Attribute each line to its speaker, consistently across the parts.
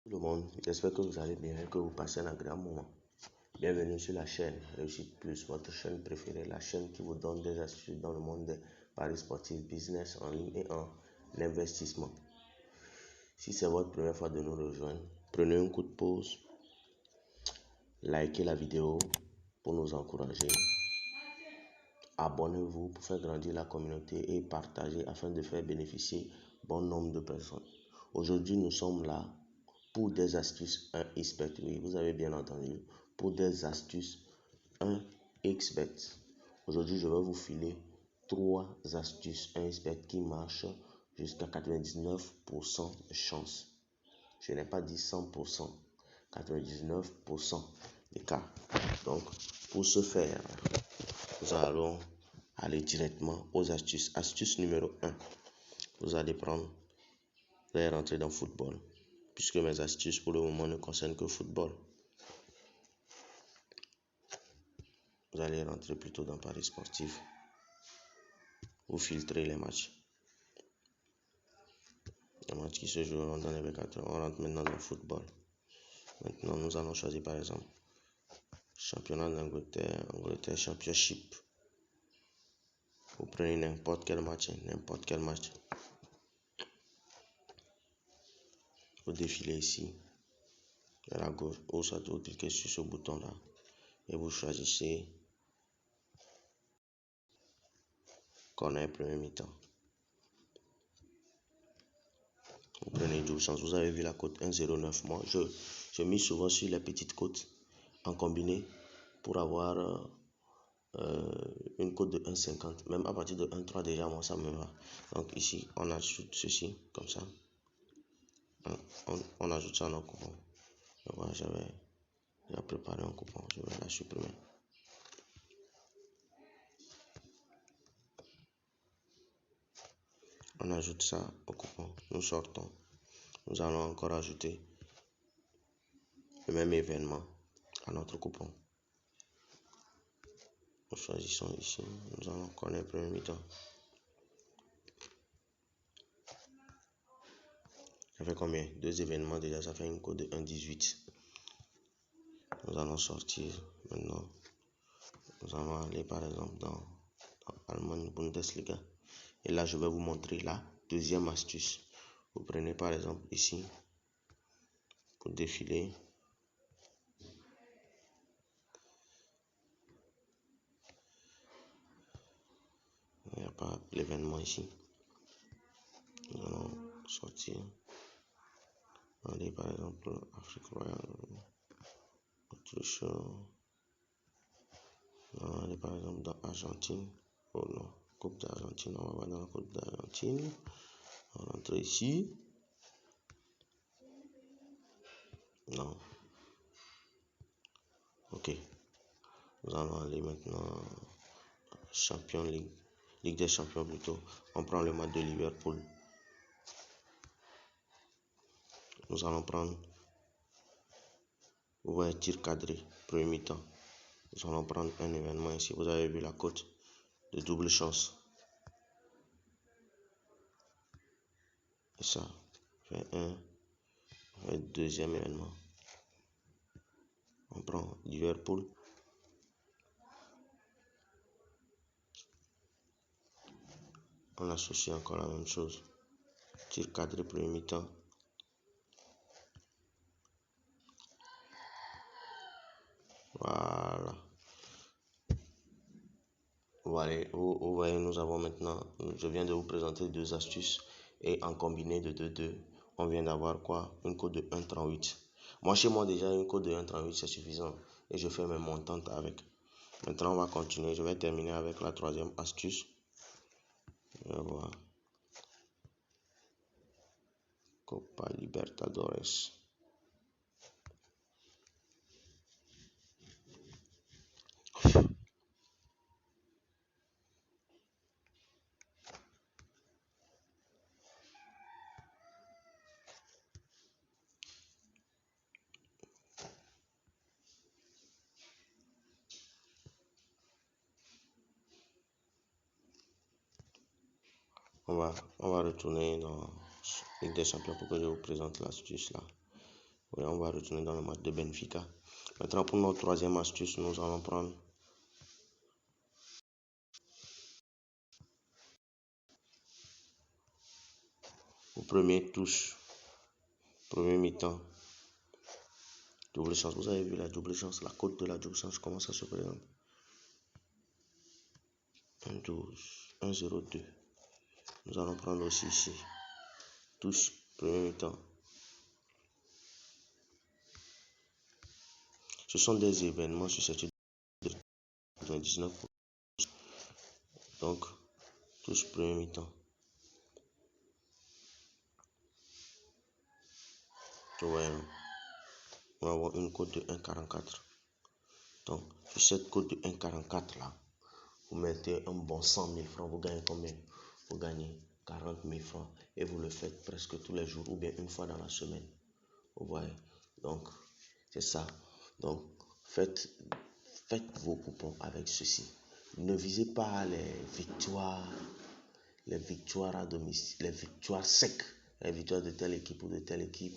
Speaker 1: Tout le monde, j'espère que vous allez bien et que vous passez un agréable moment. Bienvenue sur la chaîne Réussite Plus, votre chaîne préférée, la chaîne qui vous donne des astuces dans le monde des paris sportifs, business en ligne et en investissement. Si c'est votre première fois de nous rejoindre, prenez un coup de pause, likez la vidéo pour nous encourager, abonnez-vous pour faire grandir la communauté et partagez afin de faire bénéficier bon nombre de personnes. Aujourd'hui, nous sommes là pour des astuces 1xbet. Oui, vous avez bien entendu. Pour des astuces 1xbet. Aujourd'hui, je vais vous filer 3 astuces 1xbet qui marchent jusqu'à 99% de chance. Je n'ai pas dit 100%, 99% des cas. Donc, pour ce faire, nous allons aller directement aux astuces. Astuce numéro 1. Vous allez rentrer dans football. Puisque mes astuces pour le moment ne concernent que football. Vous allez rentrer plutôt dans paris sportif. Vous filtrez les matchs. Les matchs qui se joueront dans les 24 heures. On rentre maintenant dans le football. Maintenant, nous allons choisir par exemple championnat d'Angleterre, Angleterre Championship. Vous prenez n'importe quel match. Vous défilez ici, à la gauche, ou soit vous cliquez sur ce bouton là et vous choisissez corner premier mi-temps. Vous prenez 12 chances. Vous avez vu la cote 1,09. Moi, je mise souvent sur les petites cotes en combiné pour avoir une cote de 1,50. Même à partir de 1,3 déjà, moi, ça me va. Donc ici, on ajoute ceci, comme ça. On ajoute ça dans le coupon. Donc voilà, j'avais déjà préparé un coupon. Je vais la supprimer. On ajoute ça au coupon. Nous sortons. Nous allons encore ajouter le même événement à notre coupon. Nous choisissons ici. Nous allons connaître le premier mi-temps. Ça fait combien? 2 événements déjà, ça fait une cote de 1,18. Nous allons sortir maintenant. Nous allons aller par exemple dans Allemagne Bundesliga. Et là, je vais vous montrer la deuxième astuce. Vous prenez par exemple ici, pour défiler. Il n'y a pas l'événement ici. Nous allons sortir. Aller par exemple Afrique royale, Autriche. Nous allons aller par exemple dans Argentine. Oh non, Coupe d'Argentine. On va voir dans la Coupe d'Argentine. On va rentrer ici. Non. Ok. Nous allons aller maintenant Champions League. Ligue des Champions plutôt. On prend le match de Liverpool. Nous allons prendre un tir cadré, premier mi-temps. Nous allons prendre un événement ici. Vous avez vu la cote de double chance. Et ça fait un deuxième événement. On prend Liverpool. On associe encore la même chose. Tir cadré, premier mi-temps. Voilà. Vous voyez, nous avons maintenant, je viens de vous présenter 2 astuces et en combiné de 2, on vient d'avoir quoi? Une cote de 1,38. Moi, chez moi, déjà, une cote de 1,38, c'est suffisant et je fais mes montantes avec. Maintenant, on va continuer. Je vais terminer avec la 3e astuce. Voilà. Copa Libertadores. On va retourner dans Ligue des Champions pour que je vous présente l'astuce là. Et on va retourner dans le match de Benfica. Maintenant, pour notre troisième astuce, nous allons prendre au premier touche, premier mi-temps, double chance. Vous avez vu la double chance, la cote de la double chance, comment ça se présente? 1-12, 1-0-2. Nous allons prendre aussi ici, touche, premier mi-temps. Ce sont des événements susceptibles de 99%. Donc, touche, premier mi-temps. Ouais, on va avoir une cote de 1,44. Donc, sur cette cote de 1,44 là, vous mettez un bon 100 000 francs. Vous gagnez combien? Vous gagnez 40 000 francs. Et vous le faites presque tous les jours ou bien une fois dans la semaine. Vous voyez? Donc, c'est ça. Donc, faites vos coupons avec ceci. Ne visez pas les victoires à domicile, les victoires secs, les victoires de telle équipe ou de telle équipe.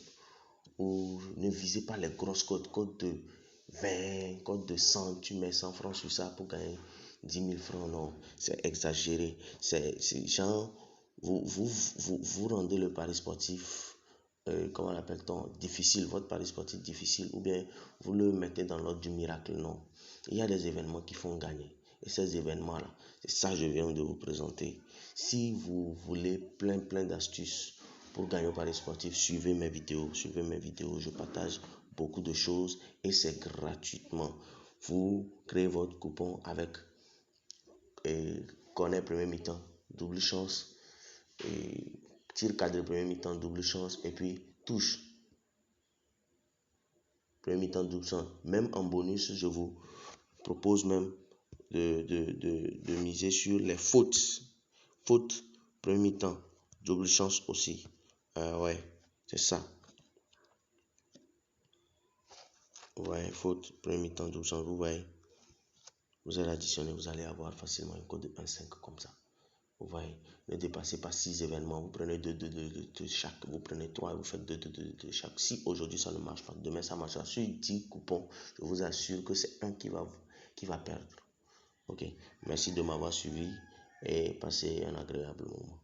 Speaker 1: Ou ne visez pas les grosses cotes, cotes de 20, cotes de 100, tu mets 100 francs sur ça pour gagner 10 000 francs. Non, c'est exagéré. C'est genre, vous rendez le pari sportif, comment l'appelle-t-on, difficile, votre pari sportif difficile, ou bien vous le mettez dans l'ordre du miracle. Non, il y a des événements qui font gagner. Et ces événements-là, c'est ça que je viens de vous présenter. Si vous voulez plein d'astuces pour gagner au pari sportif, suivez mes vidéos. Je partage beaucoup de choses et c'est gratuitement. Vous créez votre coupon avec corner premier mi-temps, double chance, tir cadré premier mi-temps, double chance, et puis touche premier mi-temps, double chance. Même en bonus, je vous propose même de miser sur les fautes. Fautes premier mi-temps, double chance aussi. Ouais, c'est ça. Vous voyez, faute, premier mi-temps, double chance, vous voyez. Vous allez additionner, vous allez avoir facilement un code de 1,5 comme ça. Vous voyez, ne dépassez pas 6 événements. Vous prenez 2 de chaque. Vous prenez 3 et vous faites 2 de chaque. Si aujourd'hui ça ne marche pas, demain ça marchera. Sur 10 coupons, je vous assure que c'est un qui va perdre. Ok, merci de m'avoir suivi et passez un agréable moment.